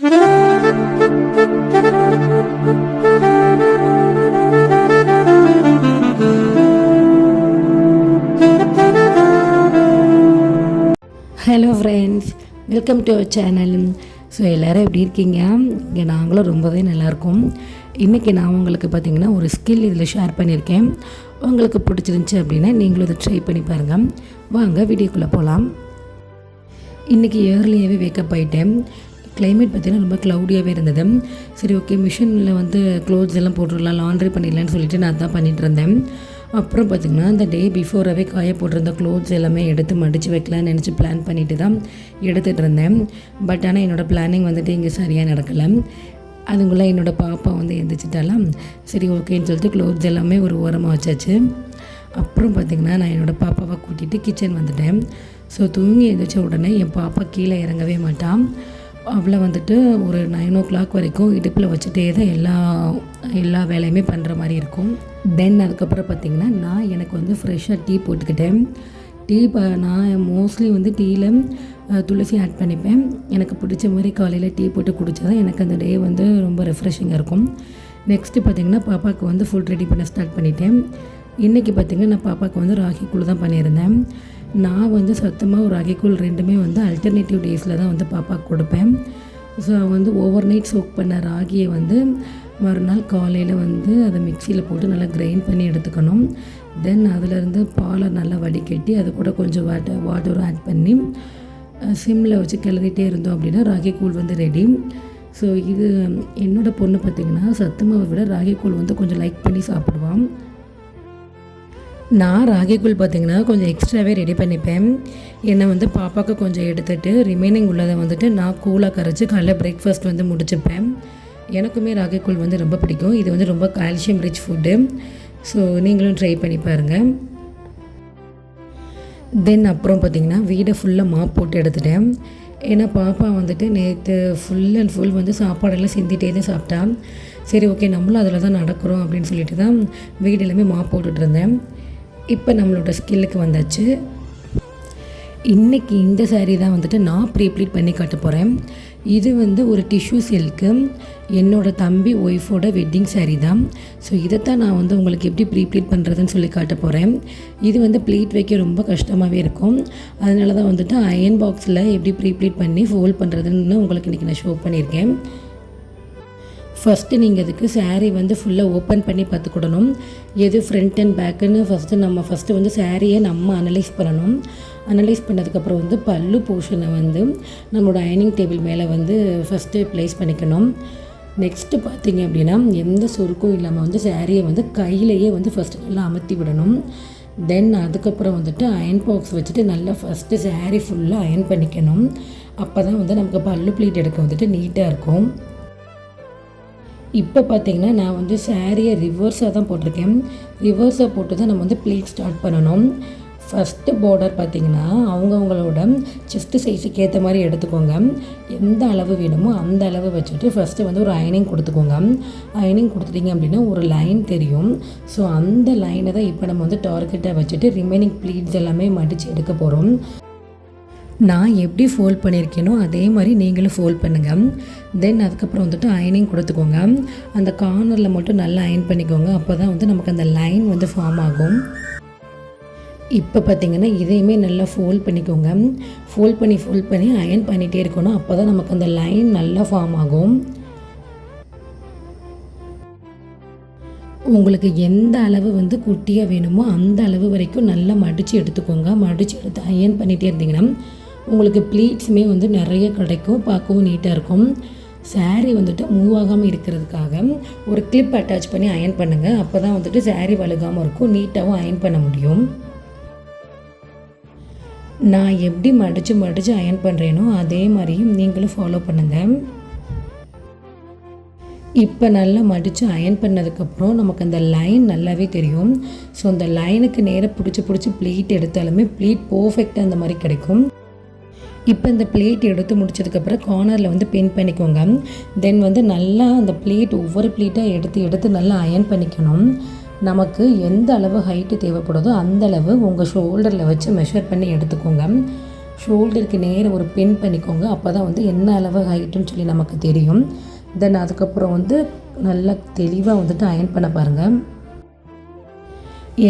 Hello friends, welcome to our channel. So எல்லோரும் எப்படி இருக்கீங்க? இங்கே நாங்களும் ரொம்பவே நல்லாயிருக்கோம். இன்றைக்கி நான் உங்களுக்கு பார்த்திங்கன்னா ஒரு ஸ்கில் இதில் ஷேர் பண்ணியிருக்கேன். உங்களுக்கு பிடிச்சிருந்துச்சி அப்படின்னா நீங்களும் இதை ட்ரை பண்ணி பாருங்கள். வாங்க வீடியோக்குள்ளே போகலாம். இன்றைக்கி ஏர்லியாகவே வேக்கப் ஆகிட்டேன். கிளைமேட் பார்த்திங்கன்னா ரொம்ப க்ளவுடியாகவே இருந்தது. சரி, ஓகே, மிஷினில் வந்து க்ளோத்ஸ் எல்லாம் போட்டுடலாம், லாண்ட்ரி பண்ணிடலான்னு சொல்லிட்டு நான் தான் பண்ணிகிட்டு இருந்தேன். அப்புறம் பார்த்திங்கன்னா இந்த டே பிஃபோராகவே காய போட்டிருந்த க்ளோத்ஸ் எல்லாமே எடுத்து மடித்து வைக்கலான்னு நினச்சி பிளான் பண்ணிட்டு தான் எடுத்துகிட்டு இருந்தேன். பட் ஆனால் என்னோடய பிளானிங் வந்துட்டு இங்கே சரியாக நடக்கலை. அதுக்குள்ளே என்னோடய பாப்பா வந்து எழுந்திரிச்சிட்டாலாம். சரி, ஓகேன்னு சொல்லிட்டு க்ளோத்ஸ் எல்லாமே ஒரு ஓரமாக வச்சாச்சு. அப்புறம் பார்த்திங்கன்னா நான் என்னோடய பாப்பாவை கூட்டிகிட்டு கிச்சன் வந்துட்டேன். ஸோ தூங்கி எழுந்திரிச்ச உடனே என் பாப்பா கீழே இறங்கவே மாட்டான். அவளை வந்துட்டு ஒரு 9 o'clock வரைக்கும் இடுப்பில் வச்சுட்டே தான் எல்லா வேலையுமே பண்ணுற மாதிரி இருக்கும். தென் அதுக்கப்புறம் பார்த்திங்கன்னா நான் எனக்கு வந்து ஃப்ரெஷ்ஷாக டீ போட்டுக்கிட்டேன். நான் மோஸ்ட்லி வந்து டீயில் துளசி ஆட் பண்ணிப்பேன். எனக்கு பிடிச்ச மாதிரி காலையில் டீ போட்டு குடித்தா தான் எனக்கு அந்த டே வந்து ரொம்ப ரெஃப்ரெஷிங்காக இருக்கும். நெக்ஸ்ட்டு பார்த்திங்கன்னா பாப்பாவுக்கு வந்து ஃபுட் ரெடி பண்ண ஸ்டார்ட் பண்ணிட்டேன். இன்றைக்கி பார்த்திங்கன்னா நான் பாப்பாவுக்கு வந்து ராகி கூழ் தான் பண்ணியிருந்தேன். நான் வந்து சத்தமாக ஒரு ராகிக்கூழ் ரெண்டுமே வந்து அல்டர்னேட்டிவ் டேஸில் தான் வந்து பாப்பாவுக்கு கொடுப்பேன். ஸோ வந்து ஓவர் நைட் சோக் பண்ண ராகியை வந்து மறுநாள் காலையில் வந்து அதை மிக்சியில் போட்டு நல்லா கிரைண்ட் பண்ணி எடுத்துக்கணும். தென் அதிலேருந்து பாலை நல்லா வடிகட்டி அது கூட கொஞ்சம் வாட்டரும் ஆட் பண்ணி சிம்மில் வச்சு கிளறிட்டே இருந்தோம் அப்படின்னா ராகிக்கூழ் வந்து ரெடி. ஸோ இது என்னோடய பொண்ணு பார்த்திங்கன்னா சத்துமாவை விட ராகிக்கூழ் வந்து கொஞ்சம் லைக் பண்ணி சாப்பிடுவான். நான் ராகிக்கூழ் பார்த்திங்கன்னா கொஞ்சம் எக்ஸ்ட்ராவே ரெடி பண்ணிப்பேன். என்னை வந்து பாப்பாவுக்கு கொஞ்சம் எடுத்துகிட்டு ரிமைனிங் உள்ளதை வந்துட்டு நான் கூலாக கரைச்சி காலைல பிரேக்ஃபாஸ்ட் வந்து முடிச்சுப்பேன். எனக்குமே ராகிக்கூழ் வந்து ரொம்ப பிடிக்கும். இது வந்து ரொம்ப கால்சியம் ரிச் ஃபுட்டு. ஸோ நீங்களும் ட்ரை பண்ணி பாருங்கள். தென் அப்புறம் பார்த்திங்கன்னா வீடை ஃபுல்லாக மாப் போட்டு எடுத்துட்டேன். ஏன்னா பாப்பா வந்துட்டு நேற்று ஃபுல் அண்ட் ஃபுல் வந்து சாப்பாடெல்லாம் சிந்திட்டே தான் சாப்பிட்டா. சரி, ஓகே, நம்மளும் அதில் தான் நடக்கிறோம் அப்படின்னு சொல்லிட்டு தான் வீடு எல்லாமே மாப் போட்டுட்டு இருந்தேன். இப்போ நம்மளோட ஸ்கில்லுக்கு வந்தாச்சு. இன்றைக்கி இந்த சாரீ தான் வந்துட்டு நான் ப்ளீட் பண்ணி காட்ட போகிறேன். இது வந்து ஒரு டிஷ்யூ சில்க்கு, என்னோடய தம்பி ஒய்ஃபோட வெட்டிங் சாரீ தான். ஸோ இதைத்தான் நான் வந்து உங்களுக்கு எப்படி ப்ளீட் பண்ணுறதுன்னு சொல்லி காட்ட போகிறேன். இது வந்து ப்ளீட் வைக்க ரொம்ப கஷ்டமாகவே இருக்கும். அதனால தான் வந்துட்டு அயன் பாக்ஸில் எப்படி ப்ளீட் பண்ணி ஃபோல்ட் பண்ணுறதுன்னு உங்களுக்கு இன்றைக்கி நான் ஷோ பண்ணியிருக்கேன். ஃபஸ்ட்டு நீங்கள் அதுக்கு சாரீ வந்து ஃபுல்லாக ஓப்பன் பண்ணி பார்த்துக்கிடணும். எது ஃப்ரண்ட் அண்ட் பேக்குன்னு ஃபஸ்ட்டு வந்து சாரியை நம்ம அனலைஸ் பண்ணணும். அனலைஸ் பண்ணதுக்கப்புறம் வந்து பல்லு போர்ஷனை வந்து நம்மளோட அயனிங் டேபிள் மேலே வந்து ஃபஸ்ட்டு ப்ளேஸ் பண்ணிக்கணும். நெக்ஸ்ட்டு பார்த்திங்க அப்படின்னா எந்த சுருக்கும் இல்லாமல் வந்து சாரியை வந்து கையிலையே வந்து ஃபஸ்ட்டு நல்லா அமர்த்தி விடணும். தென் அதுக்கப்புறம் வந்துட்டு அயன் பாக்ஸ் வச்சுட்டு நல்லா ஃபஸ்ட்டு சாரீ ஃபுல்லாக அயன் பண்ணிக்கணும். அப்போ தான் வந்து நமக்கு பல்லு ப்ளீட் எடுக்க வந்துட்டு நீட்டாக இருக்கும். இப்போ பார்த்திங்கன்னா நான் வந்து சாரியை ரிவர்ஸாக தான் போட்டிருக்கேன். ரிவர்ஸாக போட்டு தான் நம்ம வந்து ப்ளீட் ஸ்டார்ட் பண்ணணும். ஃபஸ்ட்டு பார்டர் பார்த்திங்கன்னா அவங்கவுங்களோட செஸ்ட்டு சைஸுக்கு ஏற்ற மாதிரி எடுத்துக்கோங்க. எந்த அளவு வேணுமோ அந்த அளவு வச்சுட்டு ஃபஸ்ட்டு வந்து ஒரு அயனிங் கொடுத்துக்கோங்க. அயனிங் கொடுத்துட்டிங்க அப்படின்னா ஒரு லைன் தெரியும். ஸோ அந்த லைனை தான் இப்போ நம்ம வந்து டார்கெட்டாக வச்சுட்டு ரிமைனிங் ப்ளீட்ஸ் எல்லாமே மடித்து எடுக்க போகிறோம். நான் எப்படி ஃபோல்ட் பண்ணியிருக்கேனோ அதே மாதிரி நீங்களும் ஃபோல்ட் பண்ணுங்கள். தென் அதுக்கப்புறம் வந்துட்டு அயனிங் கொடுத்துக்கோங்க. அந்த கார்னரில் மட்டும் நல்லா அயன் பண்ணிக்கோங்க. அப்போ தான் வந்து நமக்கு அந்த லைன் வந்து ஃபார்ம் ஆகும். இப்போ பார்த்திங்கன்னா இதையுமே நல்லா ஃபோல்ட் பண்ணிக்கோங்க. ஃபோல்ட் பண்ணி அயன் பண்ணிகிட்டே இருக்கணும். அப்போ தான் நமக்கு அந்த லைன் நல்லா ஃபார்ம் ஆகும். உங்களுக்கு எந்த அளவு வந்து குட்டியாக வேணுமோ அந்த அளவு வரைக்கும் நல்லா மடித்து எடுத்துக்கோங்க. மடித்து எடுத்து அயன் பண்ணிகிட்டே இருந்தீங்கன்னா உங்களுக்கு ப்ளீட்ஸுமே வந்து நிறைய கிடைக்கும், பார்க்கவும் நீட்டாக இருக்கும். சாரீ வந்துட்டு மூவ் ஆகாமல் இருக்கிறதுக்காக ஒரு கிளிப் அட்டாச் பண்ணி அயன் பண்ணுங்கள். அப்போ தான் வந்துட்டு சாரீ வழுகாமல் இருக்கும், நீட்டாகவும் அயன் பண்ண முடியும். நான் எப்படி மடித்து அயன் பண்ணுறேனோ அதே மாதிரியும் நீங்களும் ஃபாலோ பண்ணுங்கள். இப்போ நல்லா மடித்து அயன் பண்ணதுக்கப்புறம் நமக்கு அந்த லைன் நல்லாவே தெரியும். ஸோ அந்த லைனுக்கு நேராக பிடிச்சி ப்ளீட் எடுத்தாலுமே ப்ளீட் பர்ஃபெக்டாக அந்த மாதிரி கிடைக்கும். இப்போ இந்த பிளேட் எடுத்து முடிச்சதுக்கப்புறம் கார்னரில் வந்து பின் பண்ணிக்கோங்க. தென் வந்து நல்லா அந்த பிளேட் ஒவ்வொரு ப்ளீட்டாக எடுத்து நல்லா அயன் பண்ணிக்கணும். நமக்கு எந்த அளவு ஹைட்டு தேவைப்படுதோ அந்த அளவு உங்கள் ஷோல்டரில் வச்சு மெஷர் பண்ணி எடுத்துக்கோங்க. ஷோல்டருக்கு நேரம் ஒரு பின் பண்ணிக்கோங்க. அப்போ தான் வந்து என்ன அளவு ஹைட்டுன்னு சொல்லி நமக்கு தெரியும். தென் அதுக்கப்புறம் வந்து நல்லா தெளிவாக வந்துட்டு அயர்ன் பண்ண பாருங்கள்.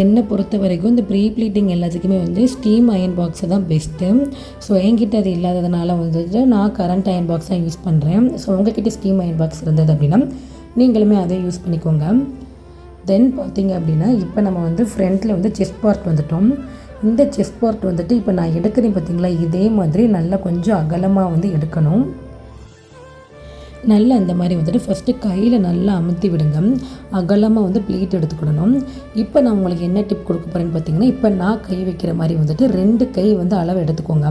என்னை பொறுத்த வரைக்கும் இந்த ப்ரீ ப்ளீட்டிங் எல்லாத்துக்குமே வந்து ஸ்டீம் அயர்ன் பாக்ஸு தான் பெஸ்ட்டு. ஸோ என்கிட்ட அது இல்லாததுனால வந்துட்டு நான் கரண்ட் அயர்ன் பாக்ஸ் தான் யூஸ் பண்ணுறேன். ஸோ உங்கள்கிட்ட ஸ்டீம் அயர்ன் பாக்ஸ் இருந்தது அப்படின்னா நீங்களுமே அதை யூஸ் பண்ணிக்கோங்க. தென் பார்த்திங்க அப்படின்னா இப்போ நம்ம வந்து ஃப்ரண்ட்டில் வந்து செஸ்ட் பார்ட் வந்துட்டோம். இந்த செஸ்ட் பார்ட் வந்துட்டு இப்போ நான் எடுக்கிறேன் பார்த்திங்களா, இதே மாதிரி நல்லா கொஞ்சம் அகலமாக வந்து எடுக்கணும். நல்லா இந்த மாதிரி வந்துட்டு ஃபஸ்ட்டு கையில் நல்லா அமுத்தி விடுங்க. அகலமாக வந்து ப்ளீட் எடுத்துக்கிடணும். இப்போ நான் உங்களுக்கு என்ன டிப் கொடுக்க போகிறேன்னு பார்த்தீங்கன்னா, இப்போ நான் கை வைக்கிற மாதிரி வந்துட்டு 2 கை வந்து அளவு எடுத்துக்கோங்க.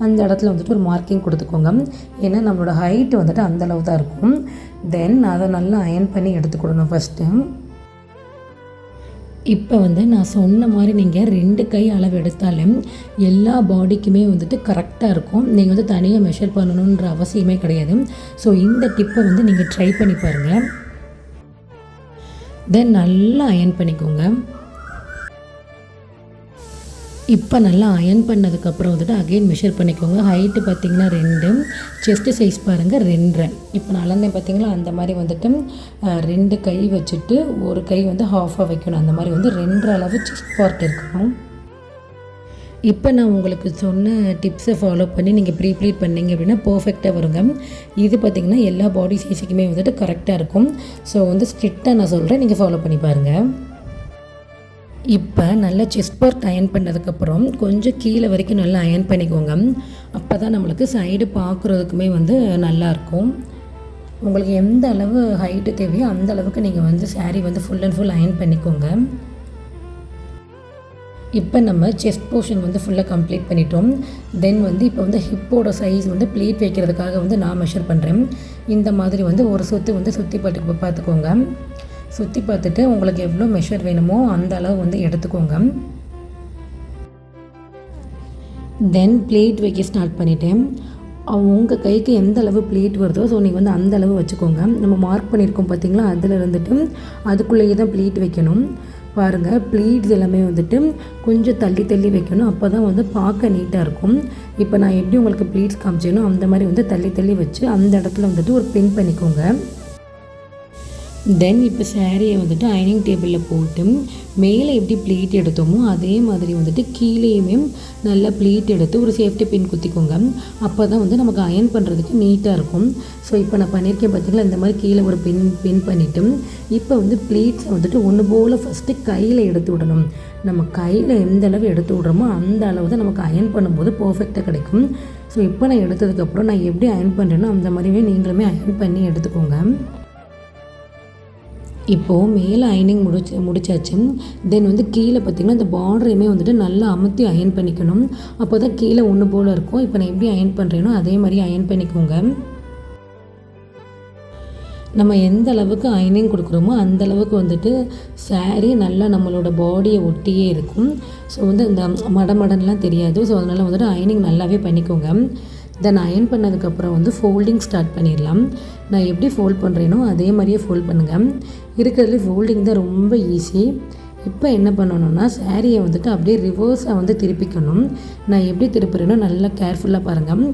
அந்த இடத்துல வந்துட்டு ஒரு மார்க்கிங் கொடுத்துக்கோங்க. ஏன்னா நம்மளோட ஹைட்டு வந்துட்டு அந்தளவு தான் இருக்கும். தென் அதை நல்லா அயர்ன் பண்ணி எடுத்துக்கிடணும் ஃபஸ்ட்டு. இப்போ வந்து நான் சொன்ன மாதிரி நீங்கள் 2 கை அளவு எடுத்தாலும் எல்லா பாடிக்குமே வந்துட்டு கரெக்டாக இருக்கும். நீங்கள் வந்து தனியாக மெஷர் பண்ணணுன்ற அவசியமே கிடையாது. ஸோ இந்த டிப்பை வந்து நீங்கள் ட்ரை பண்ணி பாருங்கள். தென் நல்லா அயர்ன் பண்ணிக்கோங்க. இப்போ நல்லா அயர்ன் பண்ணதுக்கப்புறம் வந்துட்டு அகெயின் மெஷர் பண்ணிக்கோங்க. ஹைட்டு பார்த்திங்கன்னா 2, செஸ்ட்டு சைஸ் பாருங்கள் 2.5. இப்போ நான் அளந்தேன் பார்த்திங்களா, அந்த மாதிரி வந்துட்டு 2 கை வச்சுட்டு ஒரு கை வந்து ஹாஃபாக வைக்கணும். அந்த மாதிரி வந்து 2 அளவு செஸ்ட் பார்ட் இருக்கணும். இப்போ நான் உங்களுக்கு சொன்ன டிப்ஸை ஃபாலோ பண்ணி நீங்கள் ப்ரீ ப்ளீட் பண்ணிங்க அப்படின்னா பர்ஃபெக்டாக வருங்க. இது பார்த்திங்கன்னா எல்லா பாடி சைஸுக்குமே வந்துட்டு கரெக்டாக இருக்கும். ஸோ வந்து ஸ்ட்ரிக்டாக நான் சொல்கிறேன், நீங்கள் ஃபாலோ பண்ணி பாருங்கள். இப்போ நல்லா செஸ்ட் பார்ட் அயர்ன் பண்ணதுக்கப்புறம் கொஞ்சம் கீழே வரைக்கும் நல்லா அயர்ன் பண்ணிக்கோங்க. அப்போ தான் நம்மளுக்கு சைடு பார்க்குறதுக்குமே வந்து நல்லாயிருக்கும். உங்களுக்கு எந்த அளவு ஹைட்டு தேவையோ அந்த அளவுக்கு நீங்கள் வந்து சாரீ வந்து ஃபுல் அண்ட் ஃபுல் அயர்ன் பண்ணிக்கோங்க. இப்போ நம்ம செஸ்ட் போர்ஷன் வந்து ஃபுல்லாக கம்ப்ளீட் பண்ணிட்டோம். தென் வந்து இப்போ வந்து ஹிப்போட சைஸ் வந்து ப்ளீட் வைக்கிறதுக்காக வந்து நான் மெஷர் பண்ணுறேன். இந்த மாதிரி வந்து ஒரு சுற்று வந்து சுற்றி பார்த்துக்கோங்க. சுற்றி பார்த்துட்டு உங்களுக்கு எவ்வளோ மெஷர் வேணுமோ அந்த அளவு வந்து எடுத்துக்கோங்க. தென் ப்ளீட் வைக்க ஸ்டார்ட் பண்ணிட்டேன். உங்கள் கைக்கு எந்த அளவு ப்ளீட் வருதோ ஸோ நீங்கள் வந்து அந்த அளவு வச்சுக்கோங்க. நம்ம மார்க் பண்ணியிருக்கோம் பார்த்திங்களா, அதில் இருந்துட்டு அதுக்குள்ளேயே தான் ப்ளீட் வைக்கணும். பாருங்கள், ப்ளீட்ஸ் எல்லாமே வந்துட்டு கொஞ்சம் தள்ளி தள்ளி வைக்கணும். அப்போ தான் வந்து பார்க்க நீட்டாக இருக்கும். இப்போ நான் எப்படி உங்களுக்கு ப்ளீட்ஸ் காமிச்சேனோ அந்த மாதிரி வந்து தள்ளி தள்ளி வச்சு அந்த இடத்துல வந்துட்டு ஒரு பின் பண்ணிக்கோங்க. தென் இப்போ சாரியை வந்துட்டு அயனிங் டேபிளில் போட்டு மேலே எப்படி ப்ளீட் எடுத்தோமோ அதே மாதிரி வந்துட்டு கீழேயுமே நல்லா ப்ளீட் எடுத்து ஒரு சேஃப்டி பின் குத்திக்கோங்க. அப்போ தான் வந்து நமக்கு அயர்ன் பண்ணுறதுக்கு நீட்டாக இருக்கும். ஸோ இப்போ நான் பண்ணியிருக்கேன் பார்த்திங்களா, இந்த மாதிரி கீழே ஒரு பின் பண்ணிவிட்டு இப்போ வந்து ப்ளீட்ஸை வந்துட்டு ஒன்று போல் ஃபஸ்ட்டு கையில் எடுத்து விடணும். நம்ம கையில் எந்த அளவு எடுத்து விட்றோமோ அந்த அளவு தான் நமக்கு அயர்ன் பண்ணும்போது பர்ஃபெக்டாக கிடைக்கும். ஸோ இப்போ நான் எடுத்ததுக்கப்புறம் நான் எப்படி அயர்ன் பண்ணுறேனோ அந்த மாதிரியே நீங்களுமே அயர்ன் பண்ணி எடுத்துக்கோங்க. இப்போது மேலே அயனிங் முடிச்சாச்சு. தென் வந்து கீழே பார்த்திங்கன்னா இந்த பார்டரையுமே வந்துட்டு நல்லா அமுத்தி அயர்ன் பண்ணிக்கணும். அப்போ தான் கீழே ஒன்று போல் இருக்கும். இப்போ நான் எப்படி அயர்ன் பண்ணுறேனோ அதே மாதிரி அயர்ன் பண்ணிக்கோங்க. நம்ம எந்த அளவுக்கு அயனிங் கொடுக்குறோமோ அந்தளவுக்கு வந்துட்டு சாரீ நல்லா நம்மளோட பாடியை ஒட்டியே இருக்கும். ஸோ வந்து இந்த மடமடன்லாம் தெரியாது. ஸோ அதனால் வந்துட்டு அயனிங் நல்லாவே பண்ணிக்கோங்க. தென் அயர்ன் பண்ணதுக்கப்புறம் வந்து ஃபோல்டிங் ஸ்டார்ட் பண்ணிடலாம். நான் எப்படி ஃபோல்ட் பண்ணுறேனோ அதே மாதிரியே ஃபோல்ட் பண்ணுங்கள். இருக்கிறதுல ஃபோல்டிங் தான் ரொம்ப ஈஸி. இப்போ என்ன பண்ணணும்னா சாரியை வந்துட்டு அப்படியே ரிவர்ஸாக வந்து திருப்பிக்கணும். நான் எப்படி திருப்புறேனோ நல்லா கேர்ஃபுல்லாக பாருங்கள்.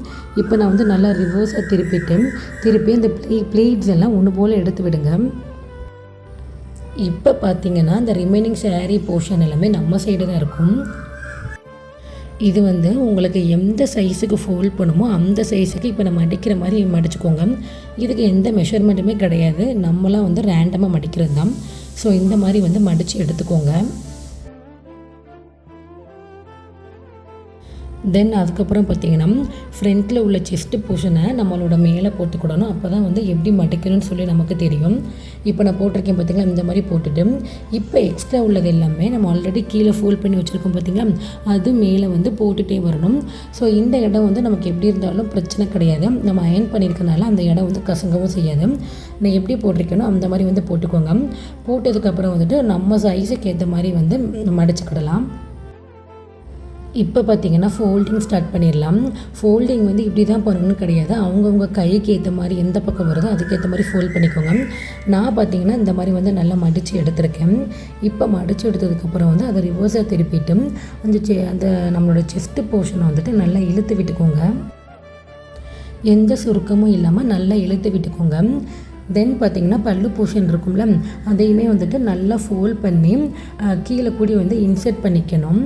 இப்போ நான் வந்து நல்லா ரிவர்ஸாக திருப்பி அந்த ப்ளீட்ஸ் எல்லாம் ஒன்று போல் எடுத்து விடுங்க. இப்போ பார்த்திங்கன்னா இந்த ரிமைனிங் சாரீ போர்ஷன் எல்லாமே நம்ம சைடு தான் இருக்கும். இது வந்து உங்களுக்கு எந்த சைஸுக்கு ஃபோல்ட் பண்ணுமோ அந்த சைஸுக்கு இப்போ நம்ம மடிக்கிற மாதிரி மடிச்சுக்கோங்க. இதுக்கு எந்த மெஷர்மெண்ட்டுமே கிடையாது, நம்மளாம் வந்து ரேண்டமாக மடிக்கிறது தான். ஸோ இந்த மாதிரி வந்து மடித்து எடுத்துக்கோங்க. தென் அதுக்கப்புறம் பார்த்திங்கன்னா ஃப்ரண்ட்டில் உள்ள செஸ்ட்டு போர்ஷனை நம்மளோட மேலே போட்டுக்கிடணும். அப்போ தான் வந்து எப்படி மடிக்கணும்னு சொல்லி நமக்கு தெரியும். இப்போ நான் போட்டிருக்கேன் பார்த்திங்களா, இந்த மாதிரி போட்டுட்டு இப்போ எக்ஸ்ட்ரா உள்ளது எல்லாமே நம்ம ஆல்ரெடி கீழே ஃபோல்ட் பண்ணி வச்சுருக்கோம் பார்த்திங்களா, அது மேலே வந்து போட்டுகிட்டே வரணும். ஸோ இந்த இடம் வந்து நமக்கு எப்படி இருந்தாலும் பிரச்சனை கிடையாது. நம்ம அயர்ன் பண்ணியிருக்கனால அந்த இடம் வந்து கசங்கவும் செய்யாது. நான் எப்படி போட்டிருக்கேனோ அந்த மாதிரி வந்து போட்டுக்கோங்க. போட்டதுக்கப்புறம் வந்துட்டு நம்ம சைஸுக்கு ஏற்ற மாதிரி வந்து மடிச்சுக்கிடலாம். இப்போ பார்த்தீங்கன்னா ஃபோல்டிங் ஸ்டார்ட் பண்ணிடலாம். ஃபோல்டிங் வந்து இப்படி தான் பண்ணணும்னு கிடையாது. அவங்கவுங்க கைக்கு ஏற்ற மாதிரி எந்த பக்கம் வருதோ அதுக்கேற்ற மாதிரி ஃபோல்ட் பண்ணிக்கோங்க. நான் பார்த்தீங்கன்னா இந்த மாதிரி வந்து நல்லா மடித்து எடுத்திருக்கேன். இப்போ மடித்து எடுத்ததுக்கப்புறம் வந்து அதை ரிவர்ஸாக திருப்பிட்டு அந்த நம்மளோட செஸ்ட்டு போர்ஷனை வந்துட்டு நல்லா இழுத்து விட்டுக்கோங்க. எந்த சுருக்கமும் இல்லாமல் நல்லா இழுத்து விட்டுக்கோங்க. தென் பார்த்திங்கன்னா பல்லு போர்ஷன் இருக்கும்ல, அதையுமே வந்துட்டு நல்லா ஃபோல்ட் பண்ணி கீழே கூடி வந்து இன்சர்ட் பண்ணிக்கணும்.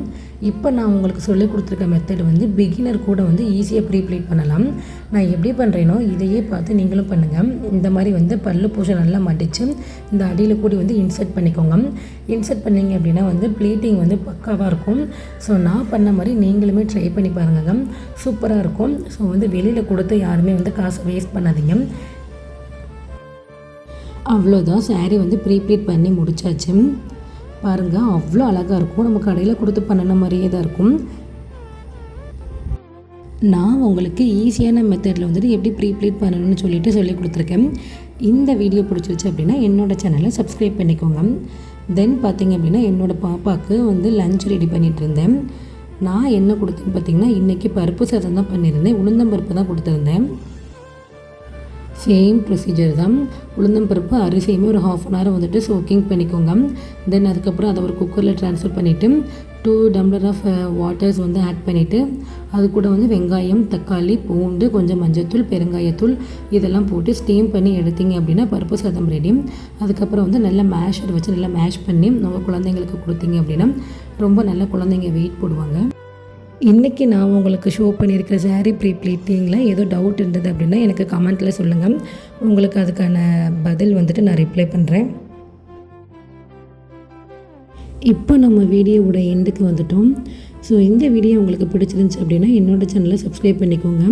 இப்போ நான் உங்களுக்கு சொல்லிக் கொடுத்துருக்க மெத்தட் வந்து பிகினர் கூட வந்து ஈஸியாக ப்ரீப்ளீட் பண்ணலாம். நான் எப்படி பண்ணுறேனோ இதையே பார்த்து நீங்களும் பண்ணுங்கள். இந்த மாதிரி வந்து பல்லு போர்ஷன் நல்லா மடித்து இந்த அடியில் கூடி வந்து இன்சர்ட் பண்ணிக்கோங்க. இன்சர்ட் பண்ணிங்க அப்படின்னா வந்து ப்ளீட்டிங் வந்து பக்காவாக இருக்கும். ஸோ நான் பண்ண மாதிரி நீங்களுமே ட்ரை பண்ணி பாருங்க, சூப்பராக இருக்கும். ஸோ வந்து வெளியில் கொடுத்து யாருமே வந்து காசை வேஸ்ட் பண்ணாதீங்க. அவ்வளோதான், சாரீ வந்து ப்ரீப்ளீட் பண்ணி முடித்தாச்சு. பாருங்கள், அவ்வளோ அழகாக இருக்கும். நம்ம கடையில் கொடுத்து பண்ணின மாதிரியே தான் இருக்கும். நான் உங்களுக்கு ஈஸியான மெத்தடில் வந்துட்டு எப்படி ப்ரீப்ளீட் பண்ணணும்னு சொல்லி கொடுத்துருக்கேன். இந்த வீடியோ பிடிச்சிருச்சு அப்படின்னா என்னோடய சேனலை சப்ஸ்கிரைப் பண்ணிக்கோங்க. தென் பார்த்திங்க அப்படின்னா என்னோடய பாப்பாவுக்கு வந்து லஞ்ச் ரெடி பண்ணிகிட்டு இருந்தேன். நான் என்ன கொடுத்தேன்னு பார்த்திங்கன்னா இன்றைக்கி பருப்பு சாதம் தான் பண்ணியிருந்தேன். உளுந்தம்பருப்பு தான் கொடுத்துருந்தேன். சேம் ப்ரொசீஜர் தான். உளுந்தம்பருப்பு அரிசியுமே ஒரு 1/2 அன் ஹவர் வந்துட்டு சோக்கிங் பண்ணிக்கோங்க. தென் அதுக்கப்புறம் அதை ஒரு குக்கரில் ட்ரான்ஸ்ஃபர் பண்ணிவிட்டு 2 டம்ளர் ஆஃப் வாட்டர்ஸ் வந்து ஆட் பண்ணிவிட்டு அது கூட வந்து வெங்காயம், தக்காளி, பூண்டு, கொஞ்சம் மஞ்சத்தூள், பெருங்காயத்தூள் இதெல்லாம் போட்டு ஸ்டீம் பண்ணி எடுத்தீங்க அப்படின்னா பருப்பு சாதம் ரெடி. அதுக்கப்புறம் வந்து நல்லா மேஷர் வச்சு நல்லா மேஷ் பண்ணி நம்ம குழந்தைங்களுக்கு கொடுத்தீங்க அப்படின்னா ரொம்ப நல்லா குழந்தைங்க வெயிட் போடுவாங்க. இன்றைக்கி நான் உங்களுக்கு ஷோ பண்ணியிருக்கிற சாரீ ப்ரீப்ளீட்டிங்கில் ஏதோ டவுட் இருந்தது அப்படின்னா எனக்கு கமெண்ட்டில் சொல்லுங்கள். உங்களுக்கு அதுக்கான பதில் வந்துட்டு நான் ரிப்ளை பண்ணுறேன். இப்போ நம்ம வீடியோவோட எண்டுக்கு வந்துட்டோம். ஸோ இந்த வீடியோ உங்களுக்கு பிடிச்சிருந்துச்சி அப்படின்னா என்னோடய சேனலை சப்ஸ்கிரைப் பண்ணிக்கோங்க.